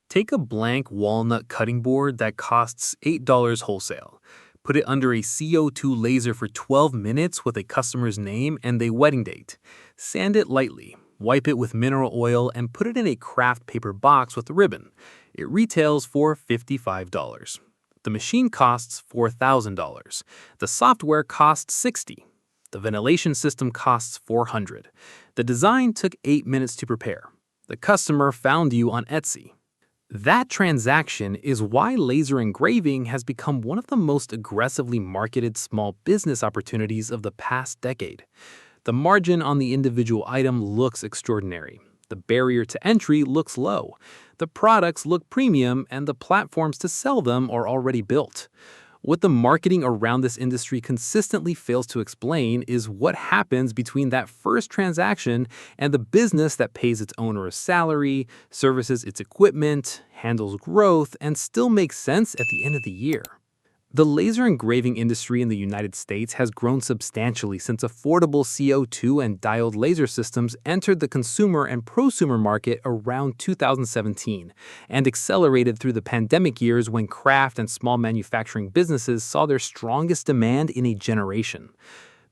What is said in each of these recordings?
Take a blank walnut cutting board that costs $8 wholesale. Put it under a CO2 laser for 12 minutes with a customer's name and a wedding date. Sand it lightly, wipe it with mineral oil, and put it in a craft paper box with a ribbon. It retails for $55. The machine costs $4,000. The software costs $60. The ventilation system costs $400. The design took 8 minutes to prepare. The customer found you on Etsy. That transaction is why laser engraving has become one of the most aggressively marketed small business opportunities of the past decade. The margin on the individual item looks extraordinary. The barrier to entry looks low. The products look premium, and the platforms to sell them are already built. What the marketing around this industry consistently fails to explain is what happens between that first transaction and the business that pays its owner a salary, services its equipment, handles growth, and still makes sense at the end of the year. The laser engraving industry in the United States has grown substantially since affordable CO2 and diode laser systems entered the consumer and prosumer market around 2017 and accelerated through the pandemic years when craft and small manufacturing businesses saw their strongest demand in a generation.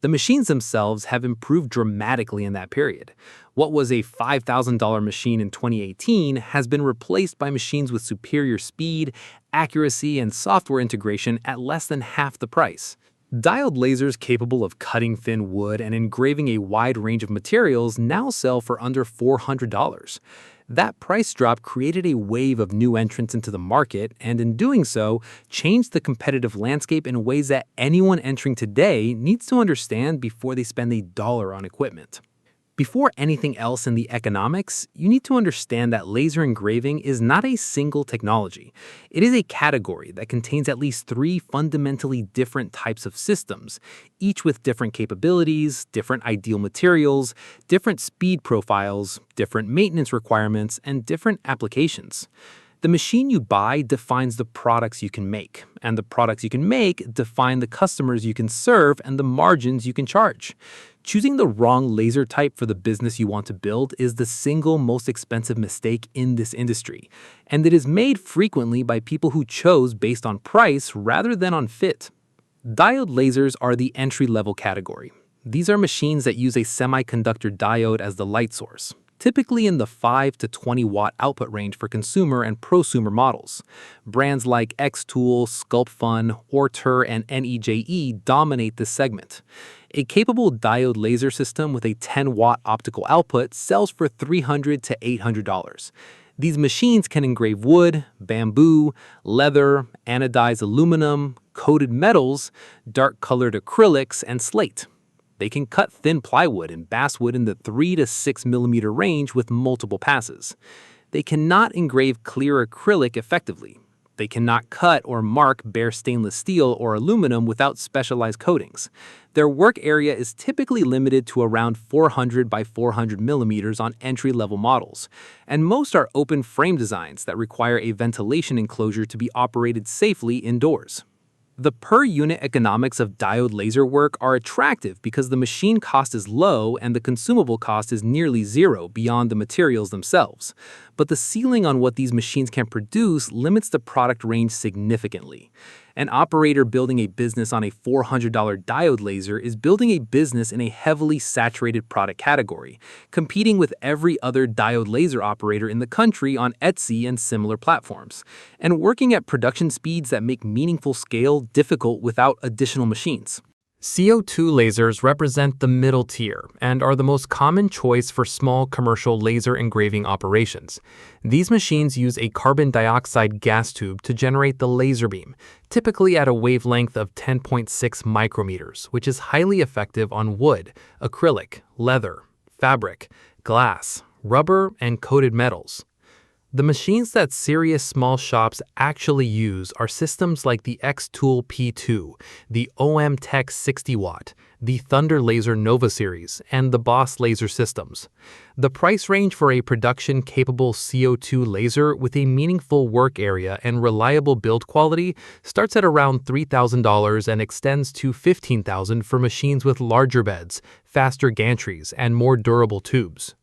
The machines themselves have improved dramatically in that period. What was a $5,000 machine in 2018 has been replaced by machines with superior speed, accuracy, and software integration at less than half the price. Diode lasers capable of cutting thin wood and engraving a wide range of materials now sell for under $400. That price drop created a wave of new entrants into the market and, in doing so, changed the competitive landscape in ways that anyone entering today needs to understand before they spend a dollar on equipment. Before anything else in the economics, you need to understand that laser engraving is not a single technology. It is a category that contains at least 3 fundamentally different types of systems, each with different capabilities, different ideal materials, different speed profiles, different maintenance requirements, and different applications. The machine you buy defines the products you can make, and the products you can make define the customers you can serve and the margins you can charge. Choosing the wrong laser type for the business you want to build is the single most expensive mistake in this industry, and it is made frequently by people who chose based on price rather than on fit. Diode lasers are the entry-level category. These are machines that use a semiconductor diode as the light source, typically in the 5 to 20 watt output range for consumer and prosumer models. Brands like Xtool, SculptFun, Ortur, and NEJE dominate this segment. A capable diode laser system with a 10 watt optical output sells for $300 to $800. These machines can engrave wood, bamboo, leather, anodized aluminum, coated metals, dark-colored acrylics, and slate. They can cut thin plywood and basswood in the 3 to 6 millimeter range with multiple passes. They cannot engrave clear acrylic effectively. They cannot cut or mark bare stainless steel or aluminum without specialized coatings. Their work area is typically limited to around 400 by 400 millimeters on entry-level models, and most are open frame designs that require a ventilation enclosure to be operated safely indoors. The per-unit economics of diode laser work are attractive because the machine cost is low and the consumable cost is nearly zero beyond the materials themselves. But the ceiling on what these machines can produce limits the product range significantly. An operator building a business on a $400 diode laser is building a business in a heavily saturated product category, competing with every other diode laser operator in the country on Etsy and similar platforms, and working at production speeds that make meaningful scale difficult without additional machines. CO2 lasers represent the middle tier and are the most common choice for small commercial laser engraving operations. These machines use a carbon dioxide gas tube to generate the laser beam, typically at a wavelength of 10.6 micrometers, which is highly effective on wood, acrylic, leather, fabric, glass, rubber, and coated metals. The machines that serious small shops actually use are systems like the Xtool P2, the OM Tech 60 watt, the Thunder Laser Nova series, and the Boss laser systems. The price range for a production-capable CO2 laser with a meaningful work area and reliable build quality starts at around $3,000 and extends to $15,000 for machines with larger beds, faster gantries, and more durable tubes.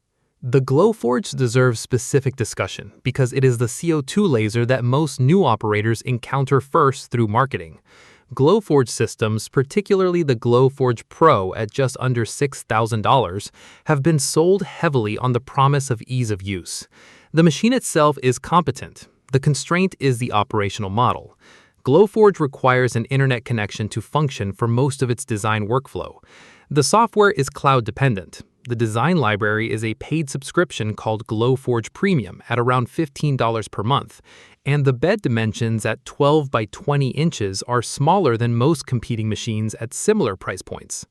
The Glowforge deserves specific discussion because it is the CO2 laser that most new operators encounter first through marketing. Glowforge systems, particularly the Glowforge Pro at just under $6,000, have been sold heavily on the promise of ease of use. The machine itself is competent. The constraint is the operational model. Glowforge requires an internet connection to function for most of its design workflow. The software is cloud-dependent. The design library is a paid subscription called Glowforge Premium at around $15 per month, and the bed dimensions at 12 by 20 inches are smaller than most competing machines at similar price points.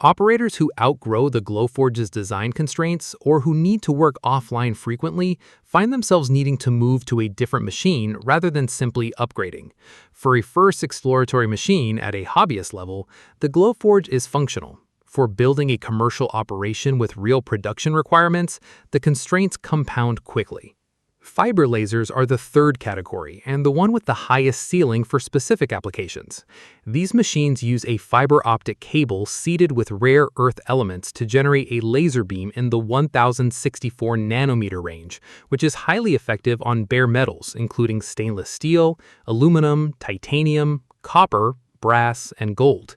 Operators who outgrow the Glowforge's design constraints or who need to work offline frequently find themselves needing to move to a different machine rather than simply upgrading. For a first exploratory machine at a hobbyist level, the Glowforge is functional. For building a commercial operation with real production requirements, the constraints compound quickly. Fiber lasers are the third category and the one with the highest ceiling for specific applications. These machines use a fiber optic cable seeded with rare earth elements to generate a laser beam in the 1064 nanometer range, which is highly effective on bare metals, including stainless steel, aluminum, titanium, copper, brass, and gold.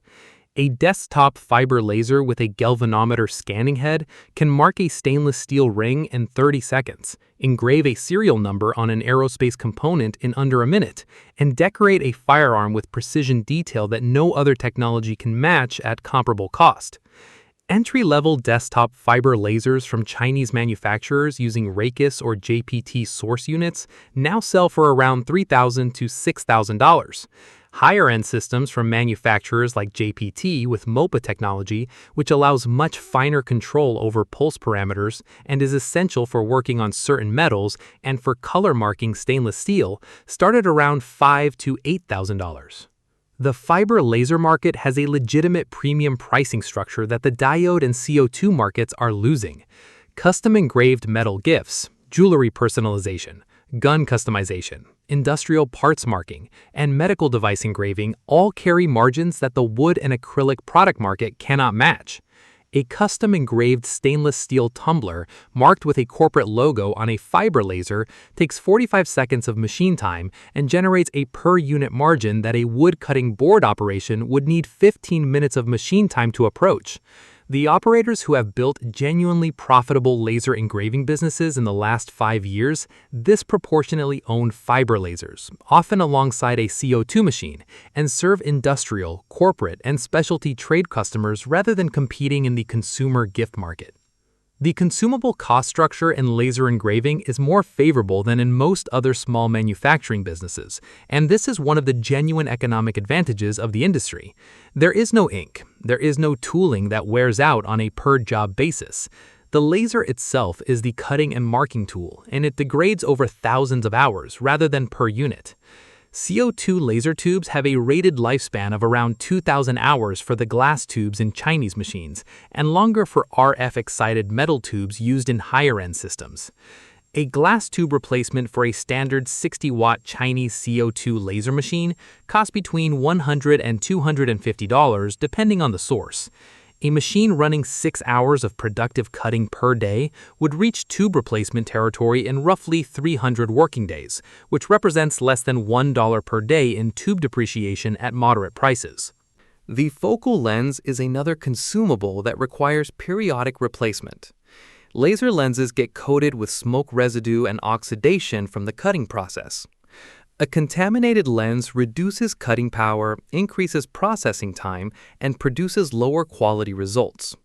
A desktop fiber laser with a galvanometer scanning head can mark a stainless steel ring in 30 seconds, engrave a serial number on an aerospace component in under a minute, and decorate a firearm with precision detail that no other technology can match at comparable cost. Entry-level desktop fiber lasers from Chinese manufacturers using Rakis or JPT source units now sell for around $3,000 to $6,000. Higher-end systems from manufacturers like JPT with MOPA technology, which allows much finer control over pulse parameters and is essential for working on certain metals and for color marking stainless steel, start at around $5,000 to $8,000. The fiber laser market has a legitimate premium pricing structure that the diode and CO2 markets are losing. Custom engraved metal gifts, jewelry personalization, gun customization, industrial parts marking, and medical device engraving all carry margins that the wood and acrylic product market cannot match. A custom engraved stainless steel tumbler marked with a corporate logo on a fiber laser takes 45 seconds of machine time and generates a per unit margin that a wood cutting board operation would need 15 minutes of machine time to approach. The operators who have built genuinely profitable laser engraving businesses in the last 5 years disproportionately own fiber lasers, often alongside a CO2 machine, and serve industrial, corporate, and specialty trade customers rather than competing in the consumer gift market. The consumable cost structure in laser engraving is more favorable than in most other small manufacturing businesses, and this is one of the genuine economic advantages of the industry. There is no ink, there is no tooling that wears out on a per-job basis. The laser itself is the cutting and marking tool, and it degrades over thousands of hours rather than per unit. CO2 laser tubes have a rated lifespan of around 2,000 hours for the glass tubes in Chinese machines, and longer for RF-excited metal tubes used in higher-end systems. A glass tube replacement for a standard 60-watt Chinese CO2 laser machine costs between $100 and $250 depending on the source. A machine running 6 hours of productive cutting per day would reach tube replacement territory in roughly 300 working days, which represents less than $1 per day in tube depreciation at moderate prices. The focal lens is another consumable that requires periodic replacement. Laser lenses get coated with smoke residue and oxidation from the cutting process. A contaminated lens reduces cutting power, increases processing time, and produces lower quality results.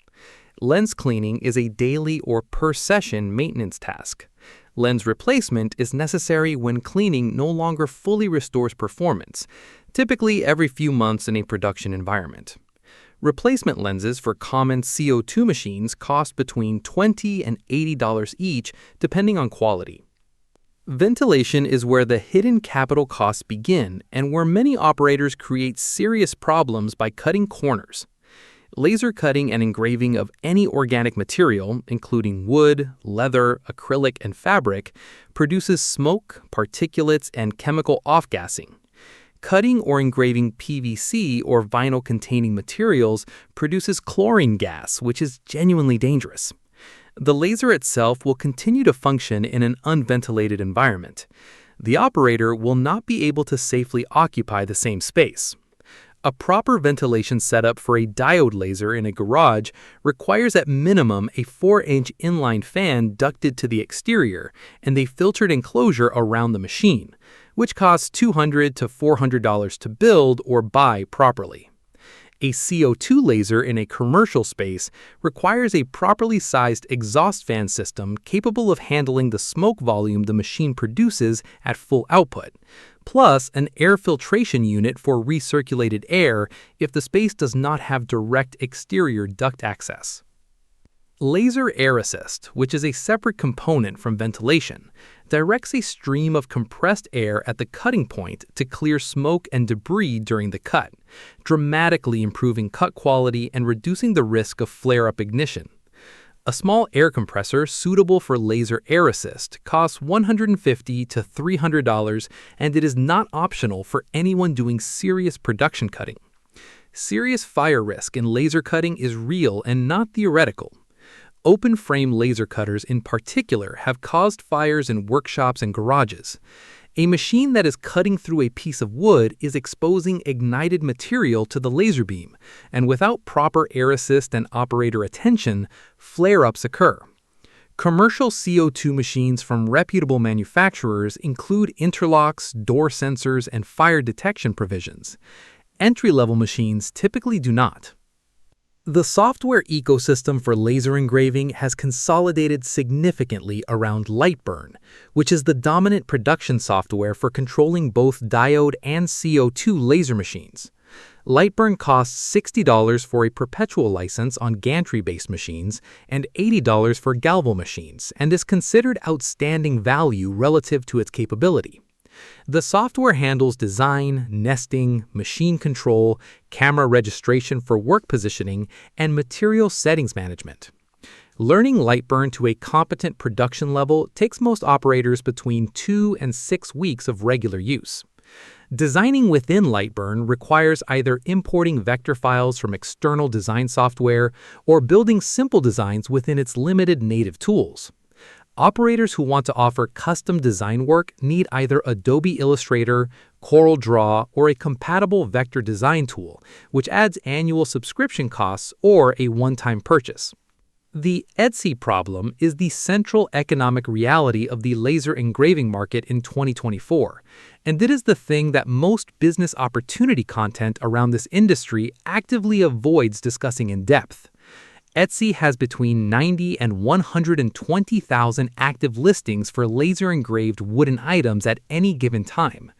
Lens cleaning is a daily or per-session maintenance task. Lens replacement is necessary when cleaning no longer fully restores performance, typically every few months in a production environment. Replacement lenses for common CO2 machines cost between $20 and $80 each, depending on quality. Ventilation is where the hidden capital costs begin and where many operators create serious problems by cutting corners. Laser cutting and engraving of any organic material, including wood, leather, acrylic, and fabric, produces smoke, particulates, and chemical off-gassing. Cutting or engraving PVC or vinyl-containing materials produces chlorine gas, which is genuinely dangerous. The laser itself will continue to function in an unventilated environment. The operator will not be able to safely occupy the same space. A proper ventilation setup for a diode laser in a garage requires at minimum a 4-inch inline fan ducted to the exterior and a filtered enclosure around the machine, which costs $200 to $400 to build or buy properly. A CO2 laser in a commercial space requires a properly sized exhaust fan system capable of handling the smoke volume the machine produces at full output, plus an air filtration unit for recirculated air if the space does not have direct exterior duct access. Laser air assist, which is a separate component from ventilation, directs a stream of compressed air at the cutting point to clear smoke and debris during the cut, dramatically improving cut quality and reducing the risk of flare-up ignition. A small air compressor suitable for laser air assist costs $150 to $300, and it is not optional for anyone doing serious production cutting. Serious fire risk in laser cutting is real and not theoretical. Open-frame laser cutters in particular have caused fires in workshops and garages. A machine that is cutting through a piece of wood is exposing ignited material to the laser beam, and without proper air assist and operator attention, flare-ups occur. Commercial CO2 machines from reputable manufacturers include interlocks, door sensors, and fire detection provisions. Entry-level machines typically do not. The software ecosystem for laser engraving has consolidated significantly around Lightburn, which is the dominant production software for controlling both diode and CO2 laser machines. Lightburn costs $60 for a perpetual license on gantry-based machines and $80 for Galvo machines, and is considered outstanding value relative to its capability. The software handles design, nesting, machine control, camera registration for work positioning, and material settings management. Learning Lightburn to a competent production level takes most operators between 2 and 6 weeks of regular use. Designing within Lightburn requires either importing vector files from external design software or building simple designs within its limited native tools. Operators who want to offer custom design work need either Adobe Illustrator, CorelDRAW, or a compatible vector design tool, which adds annual subscription costs or a one-time purchase. The Etsy problem is the central economic reality of the laser engraving market in 2024, and it is the thing that most business opportunity content around this industry actively avoids discussing in depth. Etsy has between 90 and 120,000 active listings for laser-engraved wooden items at any given time.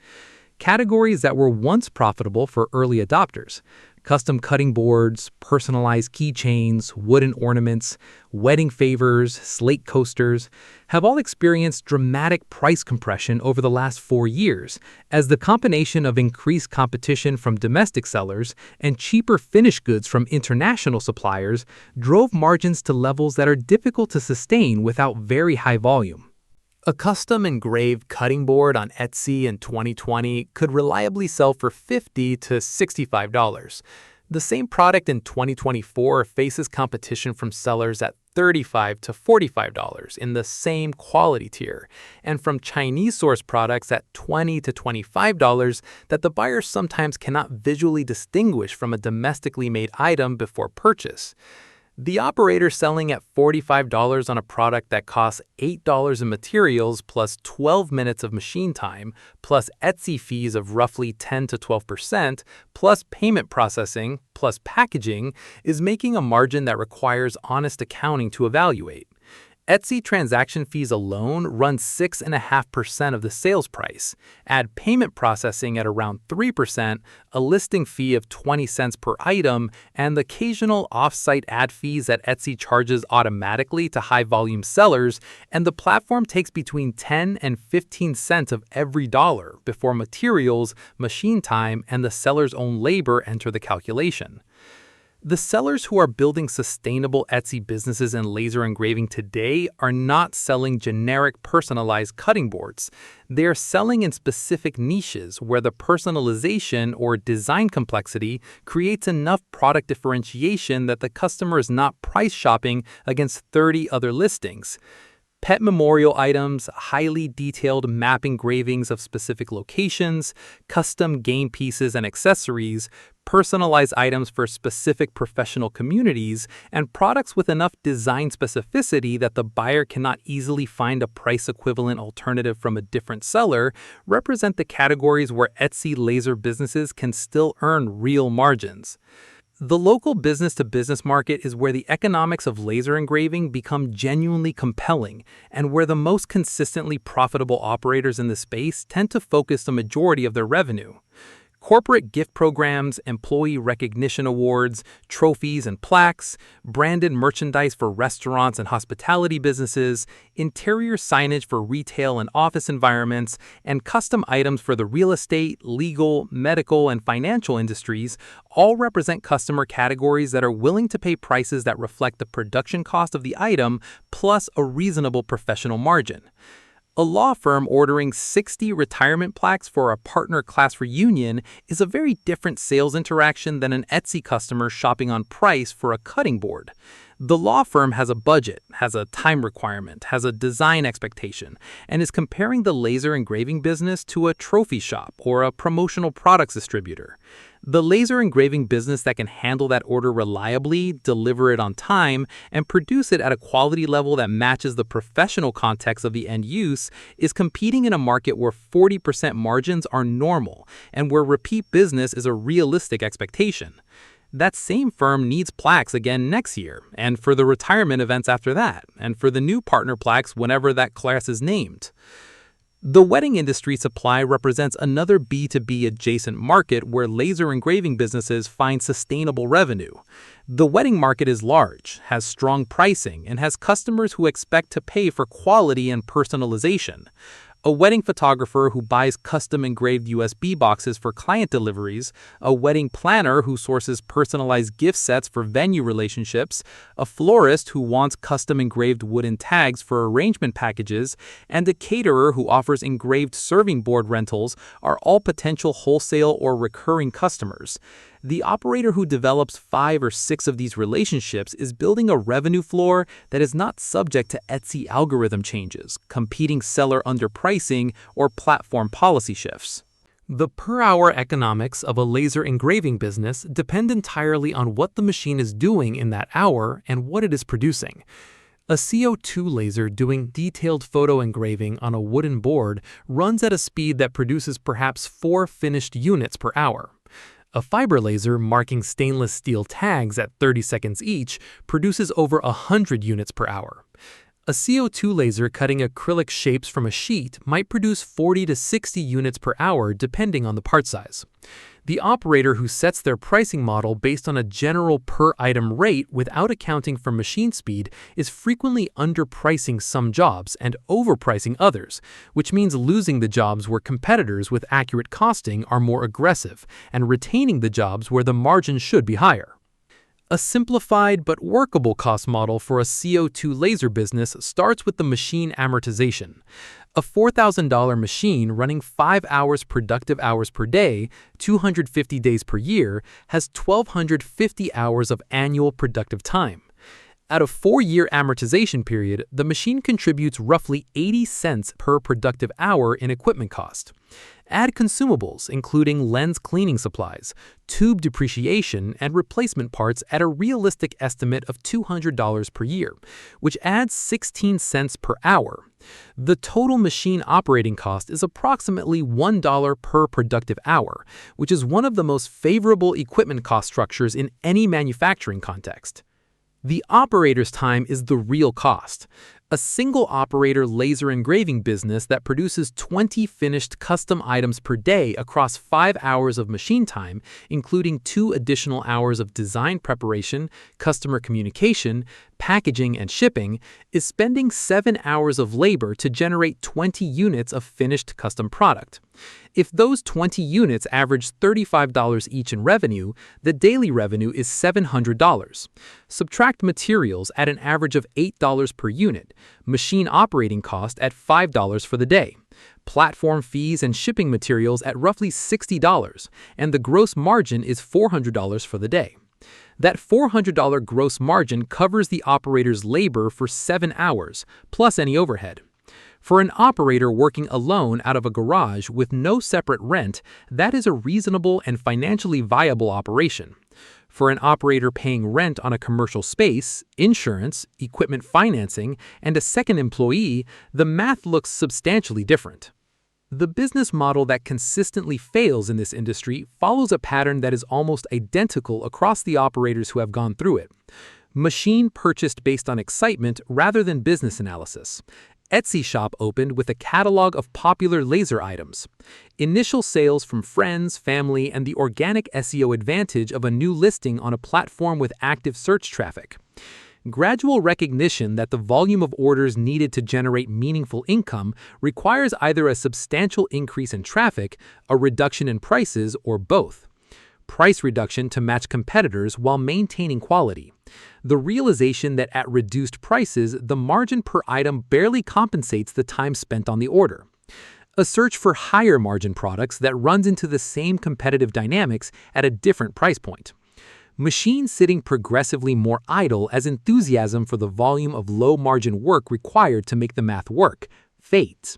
Categories that were once profitable for early adopters, custom cutting boards, personalized keychains, wooden ornaments, wedding favors, slate coasters, have all experienced dramatic price compression over the last 4 years, as the combination of increased competition from domestic sellers and cheaper finished goods from international suppliers drove margins to levels that are difficult to sustain without very high volume. A custom engraved cutting board on Etsy in 2020 could reliably sell for $50 to $65. The same product in 2024 faces competition from sellers at $35 to $45 in the same quality tier, and from Chinese-sourced products at $20 to $25 that the buyer sometimes cannot visually distinguish from a domestically made item before purchase. The operator selling at $45 on a product that costs $8 in materials plus 12 minutes of machine time, plus Etsy fees of roughly 10 to 12%, plus payment processing, plus packaging, is making a margin that requires honest accounting to evaluate. Etsy transaction fees alone run 6.5% of the sales price. Add payment processing at around 3%, a listing fee of 20 cents per item, and the occasional off-site ad fees that Etsy charges automatically to high-volume sellers, and the platform takes between 10 and 15 cents of every dollar before materials, machine time, and the seller's own labor enter the calculation. The sellers who are building sustainable Etsy businesses in laser engraving today are not selling generic personalized cutting boards. They are selling in specific niches where the personalization or design complexity creates enough product differentiation that the customer is not price shopping against 30 other listings. Pet memorial items, highly detailed map engravings of specific locations, custom game pieces and accessories, personalized items for specific professional communities, and products with enough design specificity that the buyer cannot easily find a price-equivalent alternative from a different seller represent the categories where Etsy laser businesses can still earn real margins. The local business-to-business market is where the economics of laser engraving become genuinely compelling and where the most consistently profitable operators in the space tend to focus the majority of their revenue. Corporate gift programs, employee recognition awards, trophies and plaques, branded merchandise for restaurants and hospitality businesses, interior signage for retail and office environments, and custom items for the real estate, legal, medical, and financial industries all represent customer categories that are willing to pay prices that reflect the production cost of the item plus a reasonable professional margin. A law firm ordering 60 retirement plaques for a partner class reunion is a very different sales interaction than an Etsy customer shopping on price for a cutting board. The law firm has a budget, has a time requirement, has a design expectation, and is comparing the laser engraving business to a trophy shop or a promotional products distributor. The laser engraving business that can handle that order reliably, deliver it on time, and produce it at a quality level that matches the professional context of the end use is competing in a market where 40% margins are normal and where repeat business is a realistic expectation. That same firm needs plaques again next year, and for the retirement events after that, and for the new partner plaques whenever that class is named. The wedding industry supply represents another B2B adjacent market where laser engraving businesses find sustainable revenue. The wedding market is large, has strong pricing, and has customers who expect to pay for quality and personalization. A wedding photographer who buys custom engraved USB boxes for client deliveries, a wedding planner who sources personalized gift sets for venue relationships, a florist who wants custom engraved wooden tags for arrangement packages, and a caterer who offers engraved serving board rentals are all potential wholesale or recurring customers. The operator who develops 5 or 6 of these relationships is building a revenue floor that is not subject to Etsy algorithm changes, competing seller underpricing, or platform policy shifts. The per-hour economics of a laser engraving business depend entirely on what the machine is doing in that hour and what it is producing. A CO2 laser doing detailed photo engraving on a wooden board runs at a speed that produces perhaps 4 finished units per hour. A fiber laser marking stainless steel tags at 30 seconds each produces over 100 units per hour. A CO2 laser cutting acrylic shapes from a sheet might produce 40 to 60 units per hour depending on the part size. The operator who sets their pricing model based on a general per-item rate without accounting for machine speed is frequently underpricing some jobs and overpricing others, which means losing the jobs where competitors with accurate costing are more aggressive and retaining the jobs where the margin should be higher. A simplified but workable cost model for a CO2 laser business starts with the machine amortization. A $4,000 machine running 5 hours productive hours per day, 250 days per year, has 1,250 hours of annual productive time. At a 4-year amortization period, the machine contributes roughly 80 cents per productive hour in equipment cost. Add consumables, including lens cleaning supplies, tube depreciation, and replacement parts at a realistic estimate of $200 per year, which adds 16 cents per hour. The total machine operating cost is approximately $1 per productive hour, which is one of the most favorable equipment cost structures in any manufacturing context. The operator's time is the real cost. A single-operator laser engraving business that produces 20 finished custom items per day across 5 hours of machine time, including 2 additional hours of design preparation, customer communication, packaging, and shipping, is spending 7 hours of labor to generate 20 units of finished custom product. If those 20 units average $35 each in revenue, the daily revenue is $700. Subtract materials at an average of $8 per unit, machine operating cost at $5 for the day, platform fees and shipping materials at roughly $60, and the gross margin is $400 for the day. That $400 gross margin covers the operator's labor for 7 hours, plus any overhead. For an operator working alone out of a garage with no separate rent, that is a reasonable and financially viable operation. For an operator paying rent on a commercial space, insurance, equipment financing, and a second employee, the math looks substantially different. The business model that consistently fails in this industry follows a pattern that is almost identical across the operators who have gone through it. Machine purchased based on excitement rather than business analysis. Etsy shop opened with a catalog of popular laser items. Initial sales from friends, family, and the organic SEO advantage of a new listing on a platform with active search traffic. Gradual recognition that the volume of orders needed to generate meaningful income requires either a substantial increase in traffic, a reduction in prices, or both. Price reduction to match competitors while maintaining quality. The realization that at reduced prices, the margin per item barely compensates the time spent on the order. A search for higher margin products that runs into the same competitive dynamics at a different price point. Machines sitting progressively more idle as enthusiasm for the volume of low-margin work required to make the math work fades.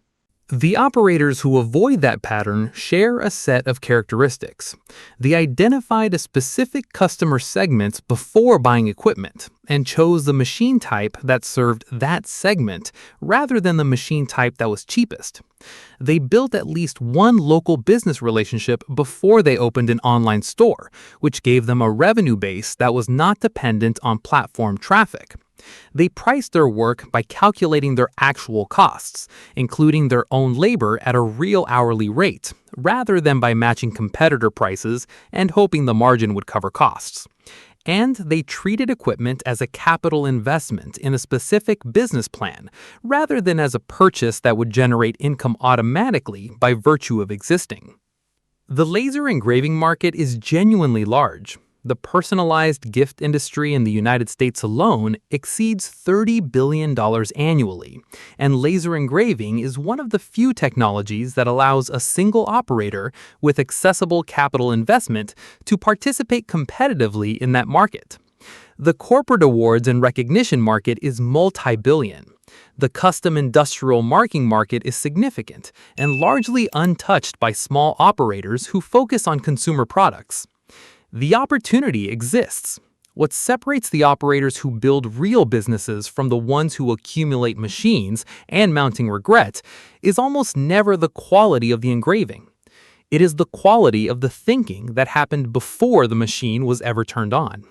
The operators who avoid that pattern share a set of characteristics. They identified a specific customer segment before buying equipment and chose the machine type that served that segment rather than the machine type that was cheapest. They built at least one local business relationship before they opened an online store, which gave them a revenue base that was not dependent on platform traffic. They priced their work by calculating their actual costs, including their own labor at a real hourly rate, rather than by matching competitor prices and hoping the margin would cover costs. And they treated equipment as a capital investment in a specific business plan, rather than as a purchase that would generate income automatically by virtue of existing. The laser engraving market is genuinely large. The personalized gift industry in the United States alone exceeds $30 billion annually, and laser engraving is one of the few technologies that allows a single operator with accessible capital investment to participate competitively in that market. The corporate awards and recognition market is multi-billion. The custom industrial marking market is significant and largely untouched by small operators who focus on consumer products. The opportunity exists. What separates the operators who build real businesses from the ones who accumulate machines and mounting regret is almost never the quality of the engraving. It is the quality of the thinking that happened before the machine was ever turned on.